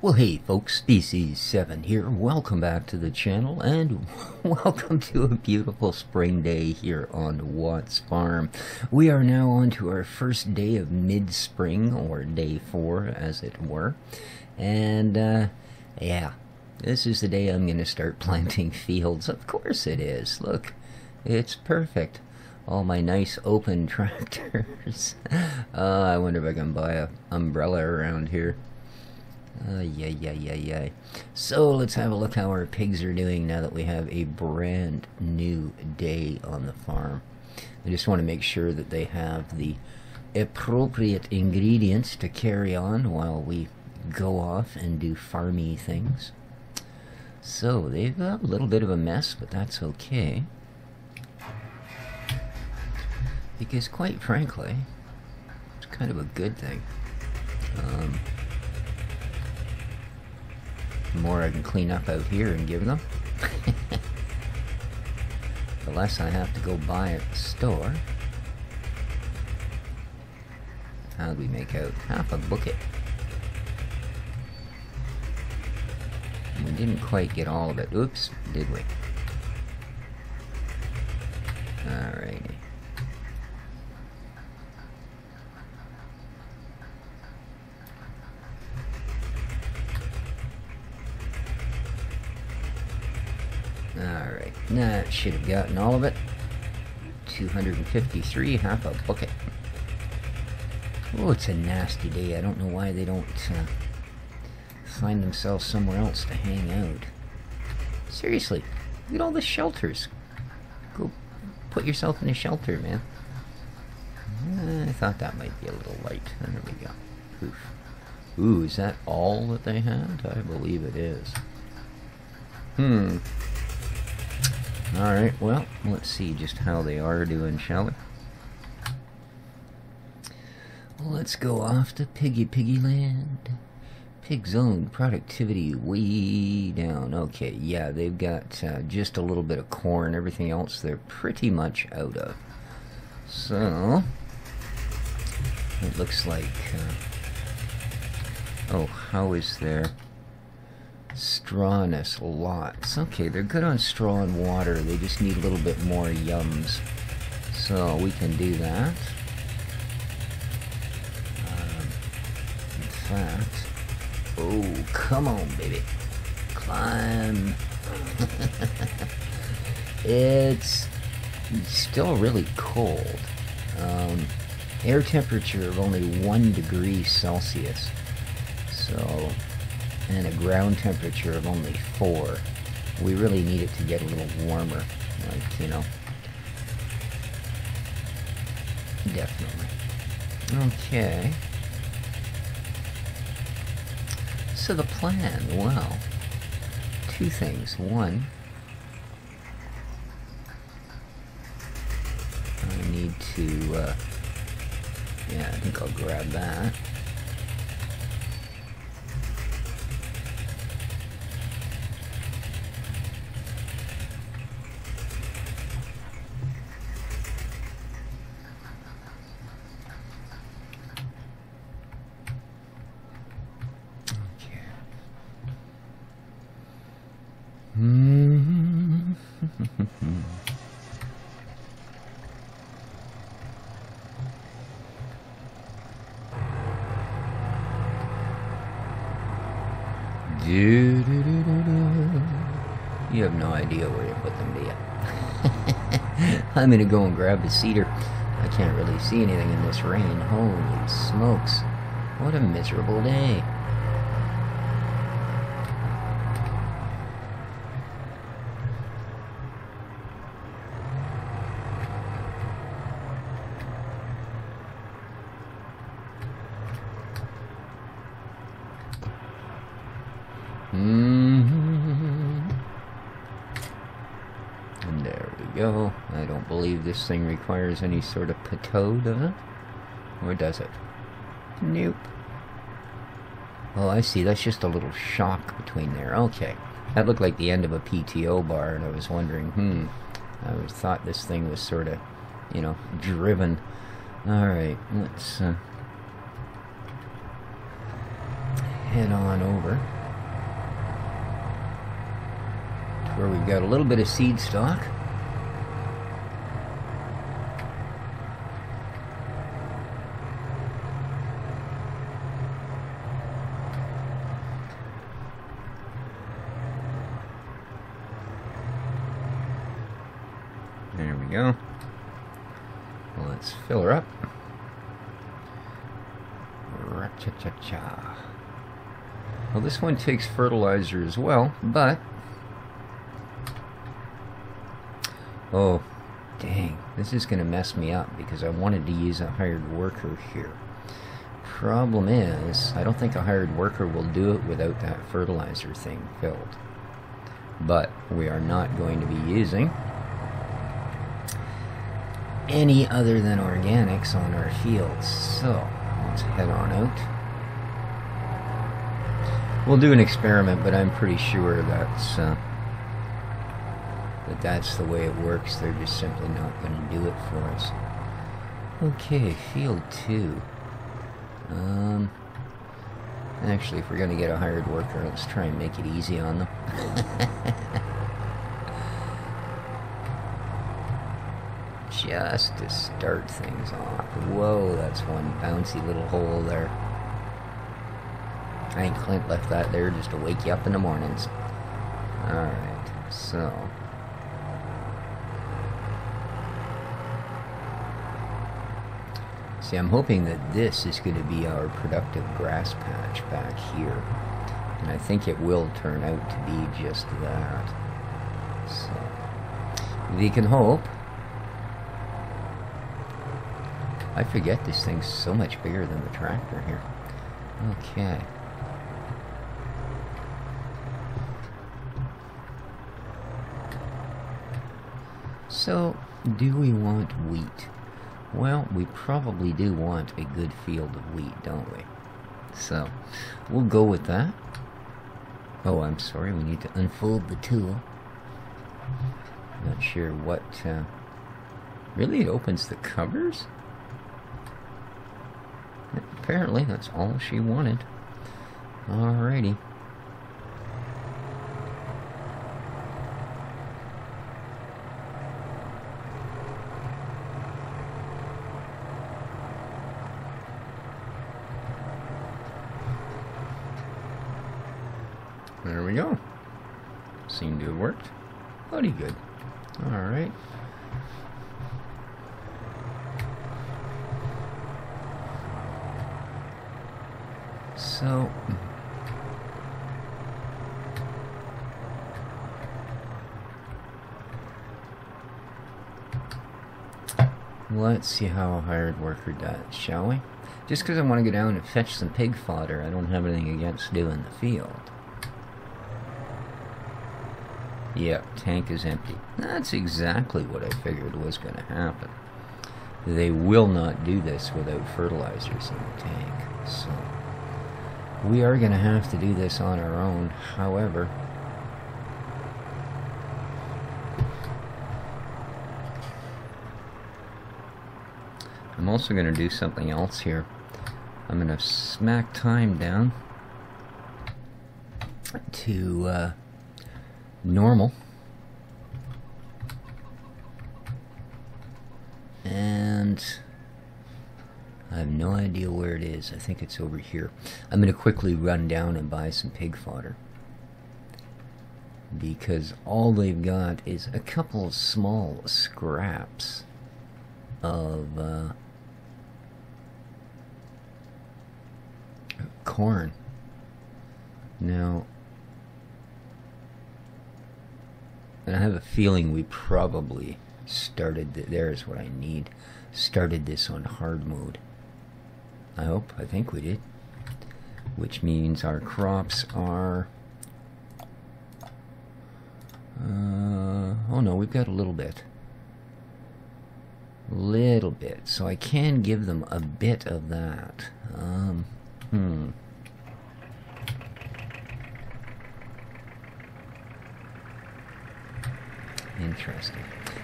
Well, hey folks, ep.7 here. Welcome back to the channel and welcome to a beautiful spring day here on Watt's Farm. We are now on to our first day of mid-spring, or day 4 as it were. And yeah, this is the day I'm going to start planting fields. Of course it is. Look, it's perfect. All my nice open tractors. I wonder if I can buy an umbrella around here. Yeah. So let's have a look how our pigs are doing now that we have a brand new day on the farm. I just want to make sure that they have the appropriate ingredients to carry on while we go off and do farmy things. So they've got a little bit of a mess, but that's okay. Because quite frankly, it's kind of a good thing. The more I can clean up out here and give them, the less I have to go buy at the store. How'd we make out? Half a bucket. We didn't quite get all of it. Oops, did we? Alrighty. Alright, that should have gotten all of it. 253, half a bucket. Oh, it's a nasty day. I don't know why they don't find themselves somewhere else to hang out. Seriously, look at all the shelters. Go put yourself in a shelter, man. I thought that might be a little light. There we go. Poof. Ooh, is that all that they had? I believe it is. Alright, well, let's see just how they are doing, shall we? Let's go off to Piggy Land. Pig zone, productivity way down. Okay, yeah, they've got just a little bit of corn. Everything else they're pretty much out of. So, it looks like... oh, how is their... strawness? Lots. Okay, they're good on straw and water. They just need a little bit more yums. So we can do that. In fact... oh, come on, baby. Climb. It's still really cold. Air temperature of only 1 degree Celsius. So... and a ground temperature of only 4. We really need it to get a little warmer, like, you know. Definitely. Okay. So the plan, well, 2 things. One, I need to, yeah, I think I'll grab that. You have no idea where you put them, do you? I'm gonna go and grab the cedar. I can't really see anything in this rain. Holy smokes. What a miserable day. And there we go. I don't believe this thing requires any sort of poteau, does it? Or does it? Nope. Oh, I see. That's just a little shock between there. Okay. That looked like the end of a PTO bar, and I was wondering, I thought this thing was sort of, you know, driven. Alright, let's head on over. where we've got a little bit of seed stock. There we go. Let's fill her up. Cha-cha-cha. Well, this one takes fertilizer as well, but... oh, dang. This is going to mess me up because I wanted to use a hired worker here. Problem is, I don't think a hired worker will do it without that fertilizer thing filled. But we are not going to be using any other than organics on our fields. So, let's head on out. We'll do an experiment, but I'm pretty sure that's that's the way it works. They're just simply not going to do it for us. Okay, field 2. Actually, if we're going to get a hired worker, let's try and make it easy on them. Just to start things off. Whoa, that's one bouncy little hole there. I think Clint left that there just to wake you up in the mornings. Alright, so... see, I'm hoping that this is going to be our productive grass patch back here. And I think it will turn out to be just that. So, we can hope. I forget this thing's so much bigger than the tractor here. Okay. So, do we want wheat? Well, we probably do want a good field of wheat, don't we? So, we'll go with that. Oh, I'm sorry, we need to unfold the tool. Not sure what, really, it opens the covers? Apparently, that's all she wanted. Alrighty. There we go. Seemed to have worked. Pretty good. Alright. So... let's see how a hired worker does, shall we? Just because I want to go down and fetch some pig fodder, I don't have anything against doing the field. Yep, tank is empty. That's exactly what I figured was going to happen. They will not do this without fertilizers in the tank. So, we are going to have to do this on our own. However, I'm also going to do something else here. I'm going to smack time down to normal, and I have no idea where it is. I think it's over here. I'm going to quickly run down and buy some pig fodder, because all they've got is a couple of small scraps of corn. Now, and I have a feeling we probably started, there's what I need, started this on hard mode. I think we did. Which means our crops are, oh no, we've got a little bit. So I can give them a bit of that. Interesting.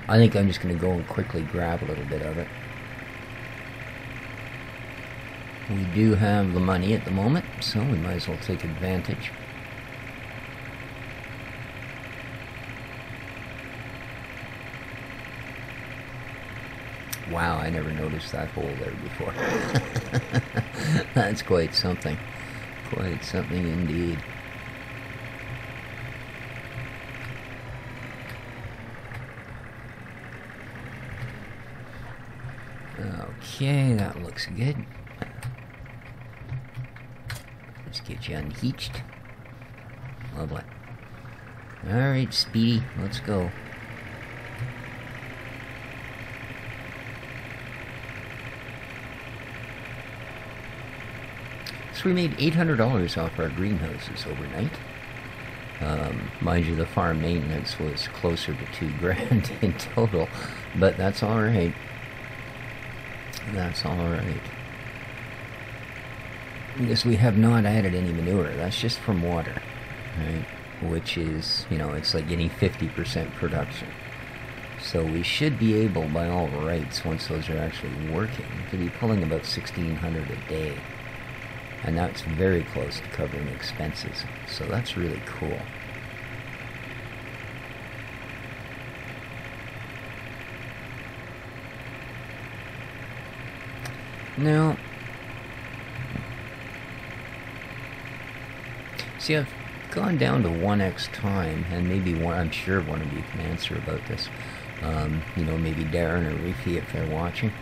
I think I'm just going to go and quickly grab a little bit of it. We do have the money at the moment, so we might as well take advantage. Wow, I never noticed that hole there before. That's quite something. Quite something indeed. Okay, that looks good. Let's get you unheatched. Lovely. Alright, Speedy, let's go. So we made $800 off our greenhouses overnight. Mind you, the farm maintenance was closer to $2,000 in total, but that's alright. That's alright. Because we have not added any manure. That's just from water, right? Which is, you know, it's like getting 50% production. So we should be able, by all rights, once those are actually working, to be pulling about $1,600 a day. And that's very close to covering expenses. So that's really cool. Now, see, I've gone down to 1x time, and maybe one, I'm sure one of you can answer about this. You know, maybe Darren or Reefy if they're watching.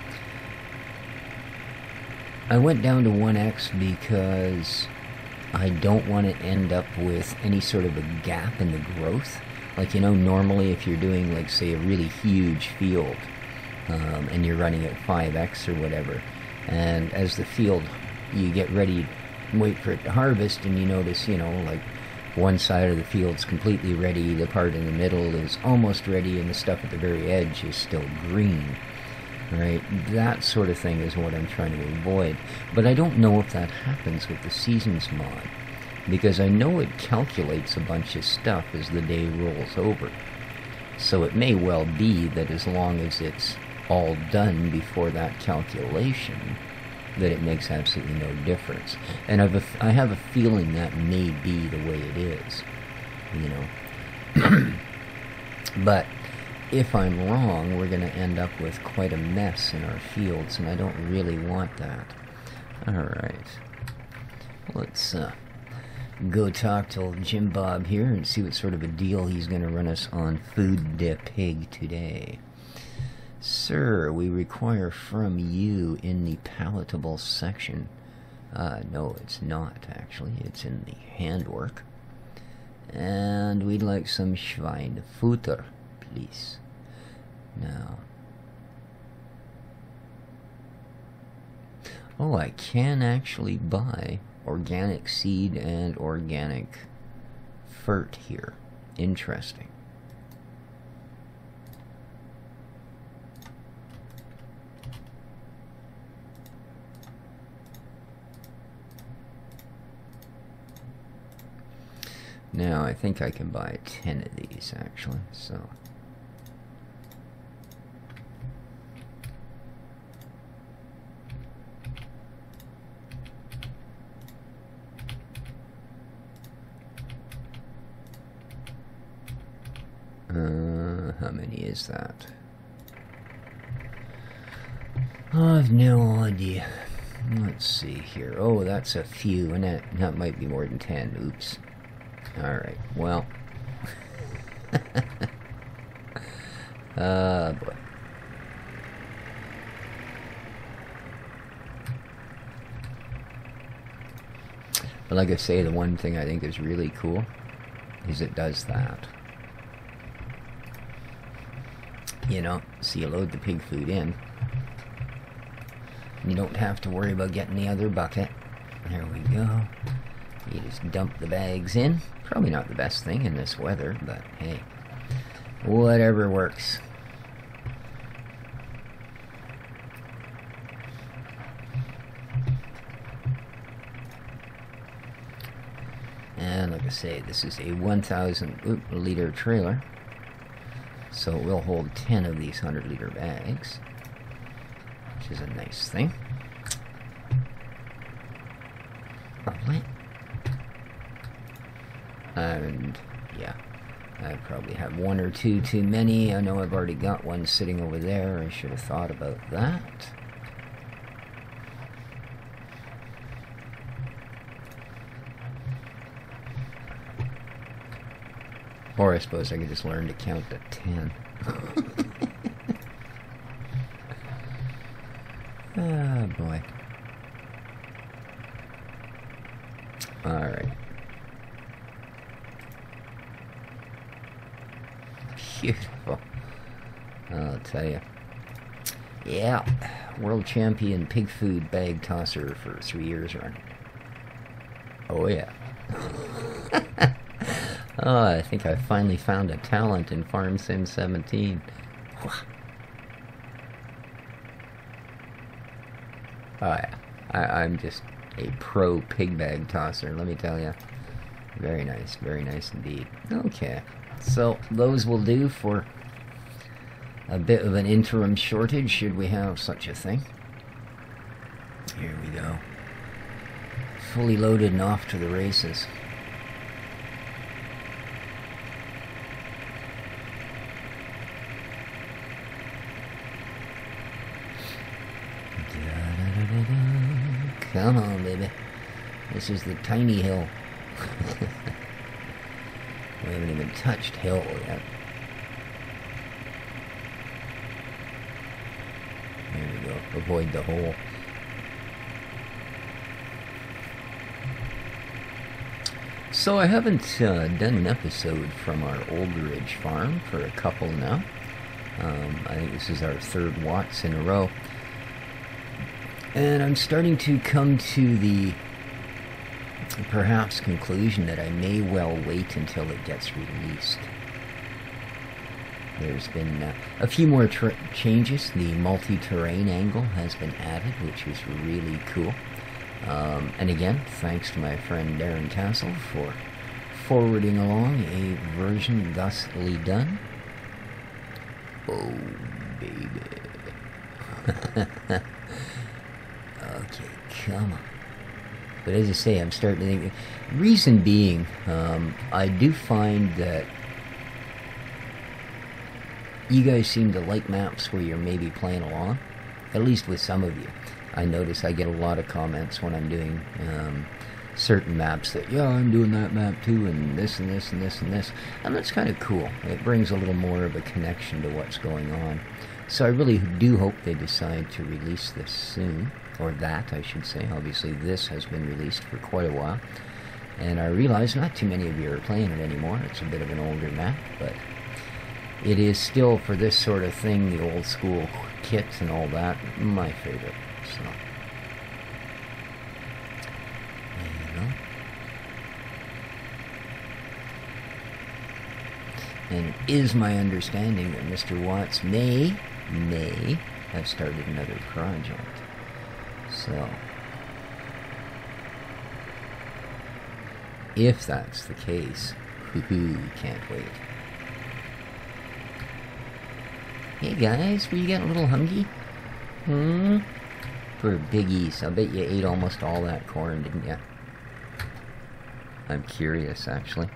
I went down to 1x because I don't want to end up with any sort of a gap in the growth. Like, you know, normally if you're doing, like, say, a really huge field, and you're running at 5x or whatever, and as the field, you get ready, wait for it to harvest, and you notice, you know, like, one side of the field's completely ready, the part in the middle is almost ready, and the stuff at the very edge is still green. Right, that sort of thing is what I'm trying to avoid. But I don't know if that happens with the Seasons mod, because I know it calculates a bunch of stuff as the day rolls over. So it may well be that as long as it's all done before that calculation, that it makes absolutely no difference. And I have a feeling that may be the way it is, you know. But if I'm wrong, we're going to end up with quite a mess in our fields, and I don't really want that. Alright. Let's go talk to old Jim Bob here and see what sort of a deal he's going to run us on Food de Pig today. Sir, we require from you in the palatable section. No, it's not, actually. It's in the handwork. And we'd like some Schweinefutter, please. Now. Oh, I can actually buy organic seed and organic fert here. Interesting. Now, I think I can buy 10 of these, actually, so... how many is that? I've no idea. Let's see here. Oh, that's a few, and that might be more than 10. Oops. Alright, well. Boy. But like I say, the one thing I think is really cool is it does that. You know, so you load the pig food in. You don't have to worry about getting the other bucket. There we go. You just dump the bags in. Probably not the best thing in this weather, but hey, whatever works. And like I say, this is a 1,000 liter trailer, so it will hold 10 of these 100-liter bags, which is a nice thing. Lovely. And yeah, I probably have one or two too many. I know I've already got one sitting over there. I should have thought about that. Or I suppose I could just learn to count to 10. Ah, boy. Alright. Beautiful. I'll tell you. Yeah. World champion pig food bag tosser for 3 years running. Oh, yeah. Oh, I think I finally found a talent in Farm Sim 17. Oh, yeah. I'm just a pro pig bag tosser, let me tell you. Very nice indeed. Okay, so those will do for a bit of an interim shortage, should we have such a thing. Here we go. Fully loaded and off to the races. Come on, baby. This is the tiny hill. We haven't even touched hill yet. There we go. Avoid the hole. So I haven't done an episode from our Old Ridge farm for a couple now. I think this is our 3rd Watts in a row. And I'm starting to come to the perhaps conclusion that I may well wait until it gets released. There's been a few more changes. The multi-terrain angle has been added, which is really cool. And again, thanks to my friend Darren Tassel for forwarding along a version thusly done. Oh, baby. Okay, come on. But as I say, I'm starting to think... Reason being, I do find that you guys seem to like maps where you're maybe playing along. At least with some of you. I notice I get a lot of comments when I'm doing certain maps that, yeah, I'm doing that map too, and this and this and this and this. And that's kind of cool. It brings a little more of a connection to what's going on. So I really do hope they decide to release this soon. Or that, I should say. Obviously, this has been released for quite a while. And I realize not too many of you are playing it anymore. It's a bit of an older map, but it is still, for this sort of thing, the old school kits and all that, my favorite. So, there you go. And it is my understanding that Mr. Watts may have started another project. So, if that's the case, can't wait. Hey guys, were you getting a little hungry? For biggies, I bet you ate almost all that corn, didn't you? I'm curious, actually.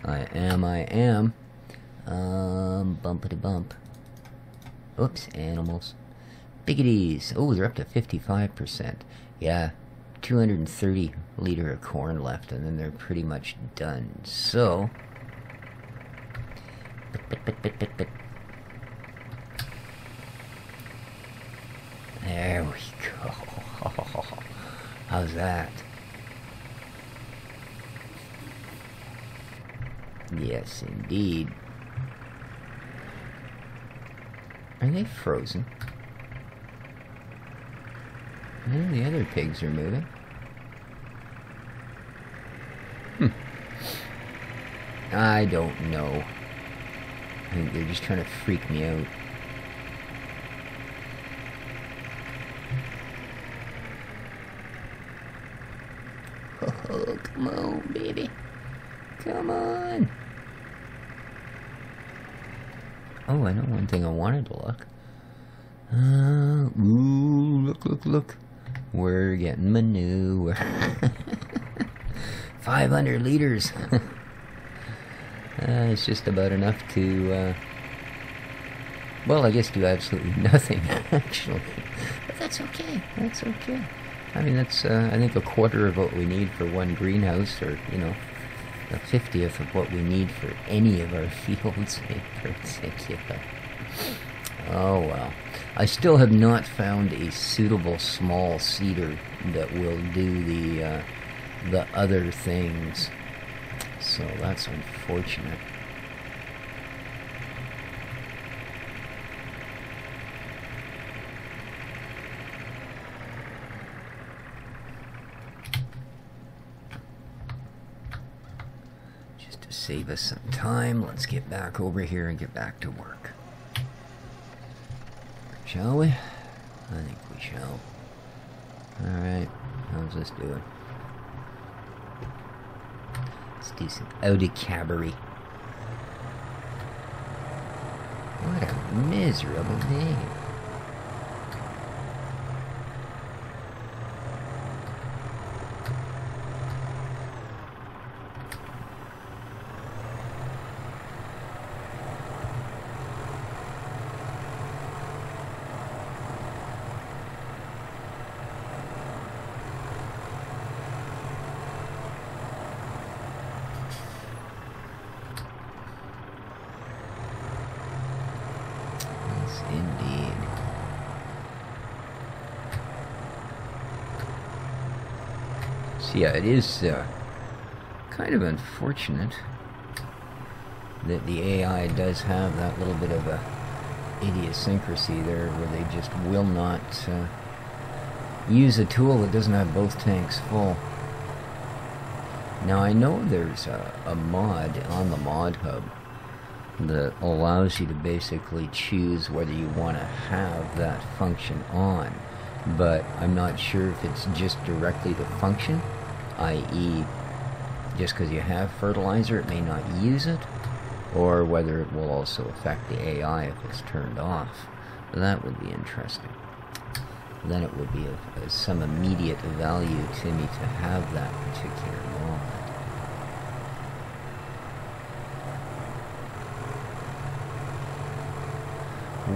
I am. Bumpity bump. Oops, animals. Biggities. Oh, they're up to 55%. Yeah, 230 liter of corn left, and then they're pretty much done. So, there we go. How's that? Yes, indeed. Are they frozen? No, the other pigs are moving. I don't know. I think they're just trying to freak me out. Oh, come on, baby. Come on. Oh, I know one thing I wanted to look. Ooh, look. We're getting manure. 500 liters. It's just about enough to, well, I guess do absolutely nothing, actually. But that's okay. That's okay. I mean, that's, I think, a quarter of what we need for one greenhouse, or, you know, a 50th of what we need for any of our fields in particular. Oh, well. I still have not found a suitable small cedar that will do the other things. So that's unfortunate. Just to save us some time, let's get back over here and get back to work. Shall we? I think we shall. Alright, how's this doing? Let's do some eau cabaret. What a miserable name. Indeed. So yeah, it is kind of unfortunate that the AI does have that little bit of a idiosyncrasy there, where they just will not use a tool that doesn't have both tanks full. Now I know there's a mod on the mod hub that allows you to basically choose whether you want to have that function on, but I'm not sure if it's just directly the function, i.e. just because you have fertilizer it may not use it, or whether it will also affect the AI if it's turned off. That would be interesting. Then it would be of some immediate value to me to have that particular mod.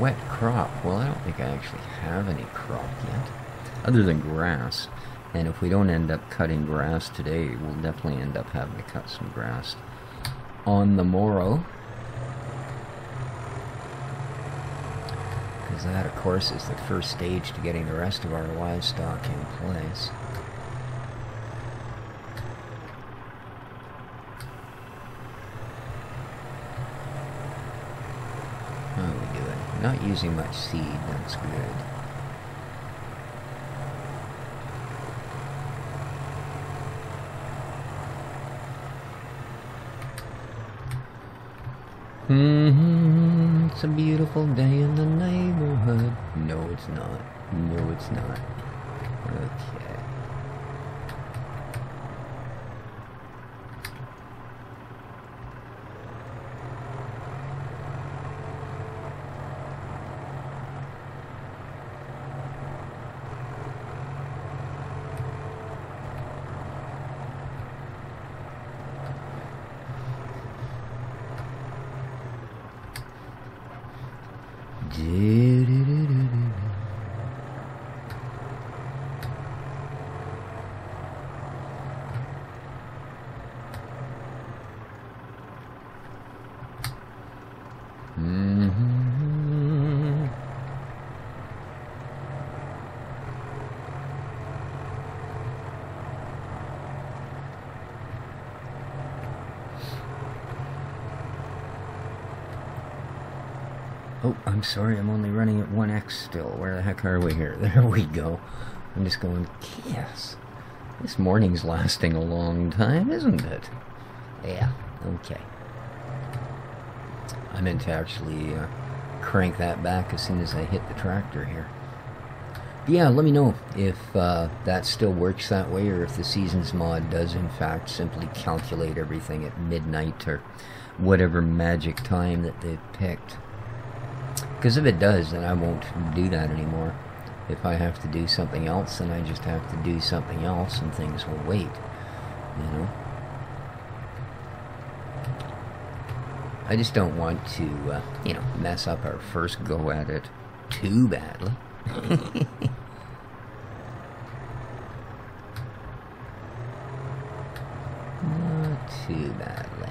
Wet crop. Well, I don't think I actually have any crop yet, other than grass. And if we don't end up cutting grass today, we'll definitely end up having to cut some grass on the morrow. Because that, of course, is the first stage to getting the rest of our livestock in place. How are we doing? Not using much seed, that's good. It's a beautiful day in the neighborhood. No, it's not. No, it's not. Okay. Oh, I'm sorry, I'm only running at 1x still. Where the heck are we here? There we go. I'm just going, yes. This morning's lasting a long time, isn't it? Yeah, okay. I meant to actually crank that back as soon as I hit the tractor here. But yeah, let me know if that still works that way, or if the Seasons mod does in fact simply calculate everything at midnight or whatever magic time that they've picked. Because if it does, then I won't do that anymore. If I have to do something else, then I just have to do something else and things will wait, you know? I just don't want to, you know, mess up our first go at it too badly. Not too badly.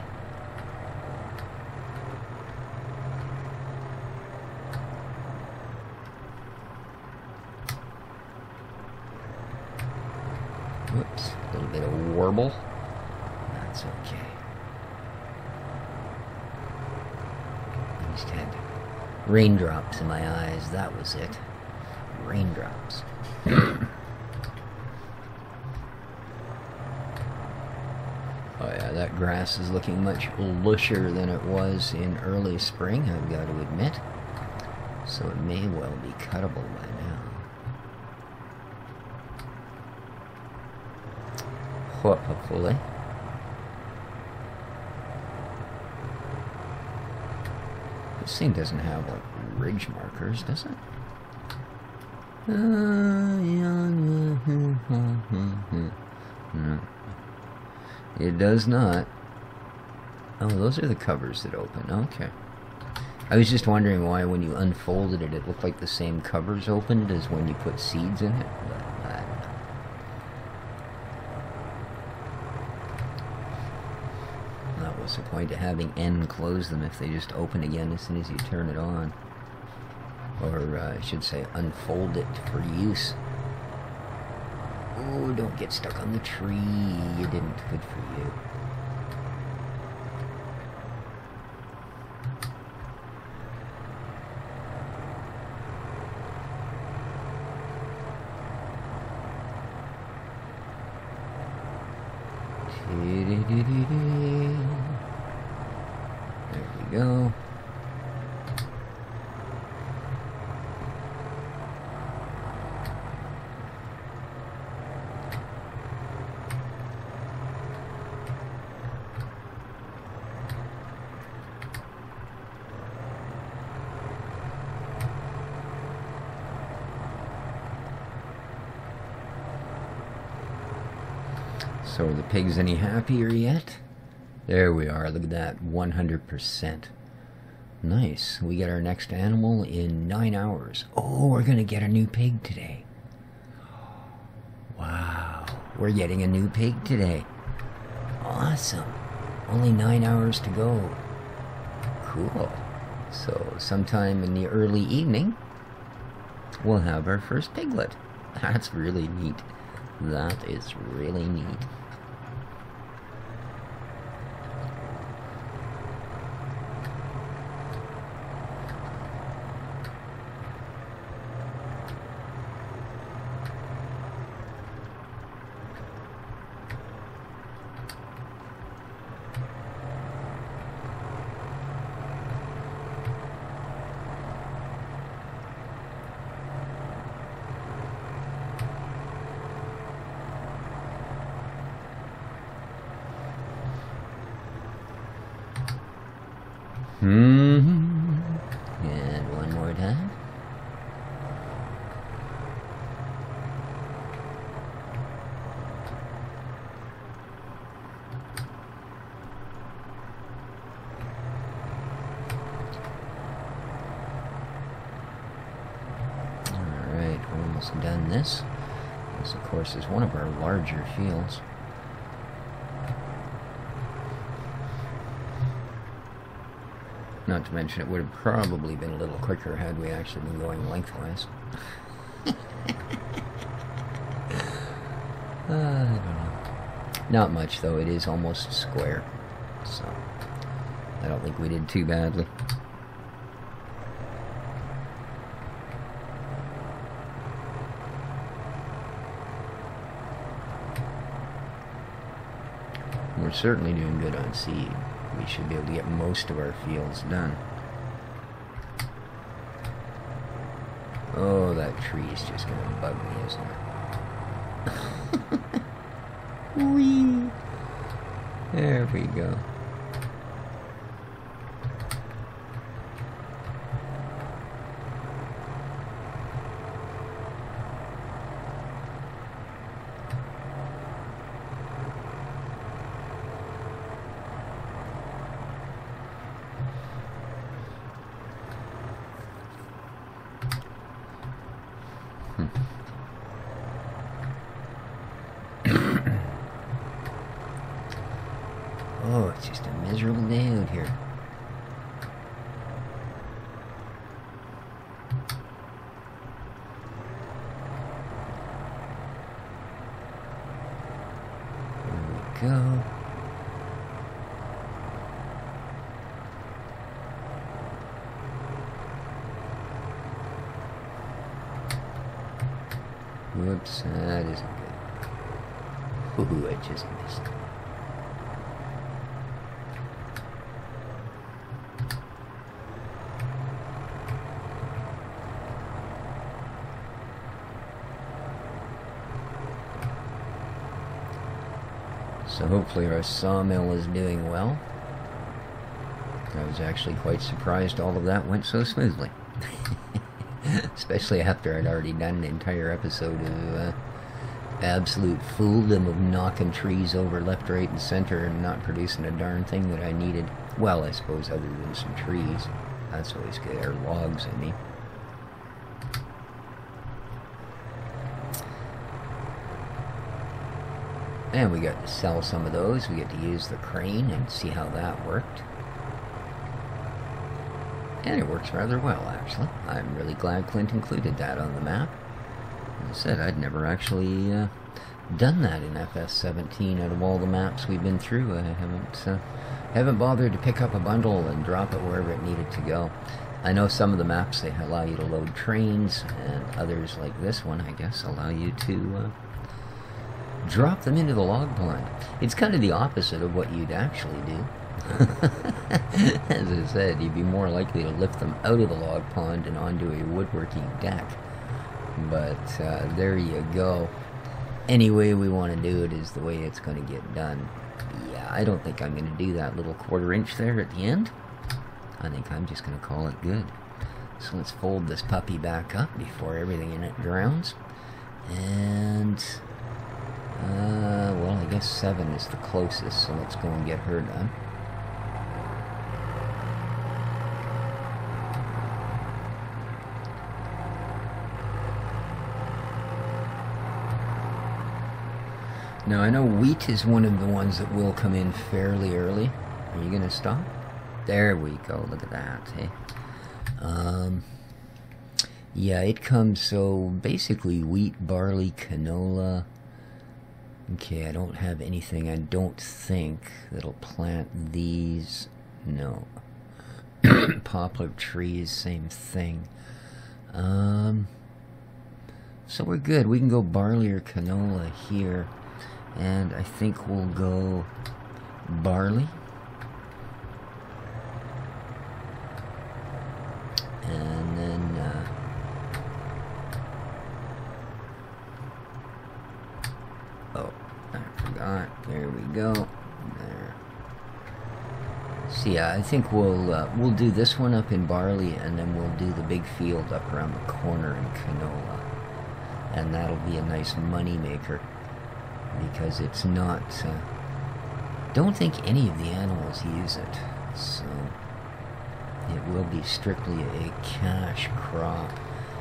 Whoops, a little bit of warble. That's okay. I just had raindrops in my eyes, that was it. Raindrops. Oh yeah, that grass is looking much lusher than it was in early spring, I've got to admit. So it may well be cuttable by now. Hopefully. This thing doesn't have, like, ridge markers, does it? No. It does not. Oh, those are the covers that open. Okay. I was just wondering why when you unfolded it, it looked like the same covers opened as when you put seeds in it. But I don't know. That was the point of having N close them if they just open again as soon as you turn it on. Or I should say unfold it for use. Oh, don't get stuck on the tree. You didn't. Good for you. There we go. So are the pigs any happier yet? There we are, look at that, 100%. Nice, we get our next animal in 9 hours. Oh, we're gonna get a new pig today. Wow, we're getting a new pig today. Awesome, only 9 hours to go. Cool, so sometime in the early evening, we'll have our first piglet. That's really neat. That is really neat. And one more time. Alright, we're almost done this. This, of course, is one of our larger fields. Not to mention, it would have probably been a little quicker had we actually been going lengthwise. I don't know. Not much, though. It is almost square. So, I don't think we did too badly. We're certainly doing good on seed. We should be able to get most of our fields done. Oh, that tree is just going to bug me, isn't it? Whee! There we go. miserable day out here. There we go. Whoops, that isn't good. Ooh, I just missed. So hopefully our sawmill is doing well. I was actually quite surprised all of that went so smoothly. Especially after I'd already done an entire episode of absolute fooldom of knocking trees over left, right, and center and not producing a darn thing that I needed. Well, I suppose other than some trees. That's always good. Or logs, I mean. And we got to sell some of those. We get to use the crane and see how that worked. And it works rather well, actually. I'm really glad Clint included that on the map. As I said, I'd never actually done that in FS17 out of all the maps we've been through. I haven't bothered to pick up a bundle and drop it wherever it needed to go. I know some of the maps, they allow you to load trains, and others, like this one, I guess, allow you to drop them into the log pond. It's kind of the opposite of what you'd actually do. As I said, you'd be more likely to lift them out of the log pond and onto a woodworking deck. But there you go. Any way we want to do it is the way it's going to get done. Yeah, I don't think I'm going to do that little 1/4 inch there at the end. I think I'm just going to call it good. So let's fold this puppy back up before everything in it drowns. And well, I guess 7 is the closest, so let's go and get her done. Now, I know wheat is one of the ones that will come in fairly early. Are you going to stop? There we go. Look at that, hey? Yeah, it comes, so basically wheat, barley, canola. Okay, I don't have anything, I don't think, that'll plant these. No. Poplar trees, same thing. So we're good. We can go barley or canola here. And I think we'll go barley. And then oh, I forgot. There we go. There. So yeah, I think we'll do this one up in barley, and then we'll do the big field up around the corner in canola, and that'll be a nice money maker. Because it's not, don't think any of the animals use it, so it will be strictly a cash crop,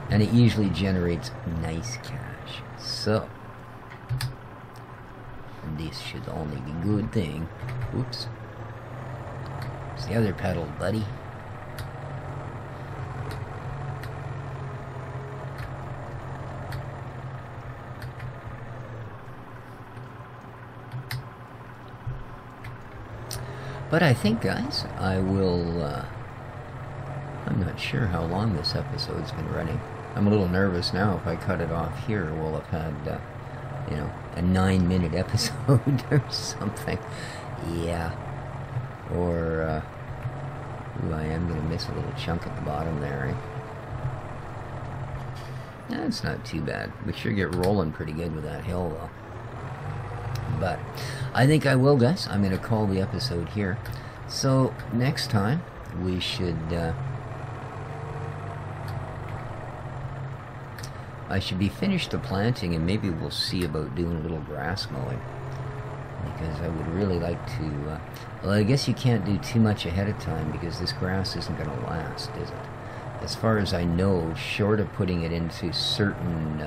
and it usually generates nice cash, so this should only be a good thing. Oops, it's the other pedal, buddy. But I think, guys, I will, I'm not sure how long this episode's been running. I'm a little nervous now. If I cut it off here, we'll have had, you know, a 9-minute episode or something. Yeah. Or, ooh, I am going to miss a little chunk at the bottom there, eh? That's not too bad. We sure get rolling pretty good with that hill, though. But I think I will, guys. I'm going to call the episode here. So next time we should I should be finished the planting, and maybe we'll see about doing a little grass mowing, because I would really like to well, I guess you can't do too much ahead of time because this grass isn't going to last, is it? As far as I know, short of putting it into certain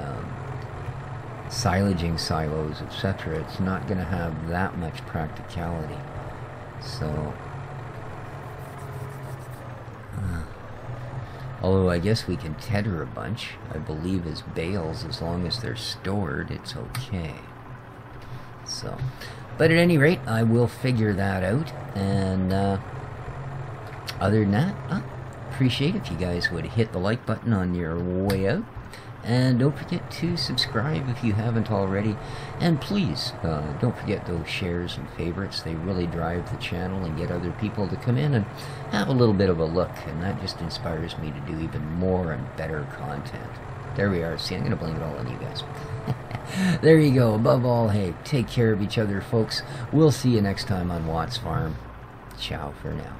silaging silos, etc., it's not going to have that much practicality. So Although I guess we can tether a bunch, I believe, as bales. As long as they're stored, it's okay. So, but at any rate, I will figure that out. And other than that, appreciate if you guys would hit the like button on your way out. And don't forget to subscribe if you haven't already. And please, don't forget those shares and favorites. They really drive the channel and get other people to come in and have a little bit of a look. And that just inspires me to do even more and better content. There we are. See, I'm going to blame it all on you guys. There you go. Above all, hey, take care of each other, folks. We'll see you next time on Watts Farm. Ciao for now.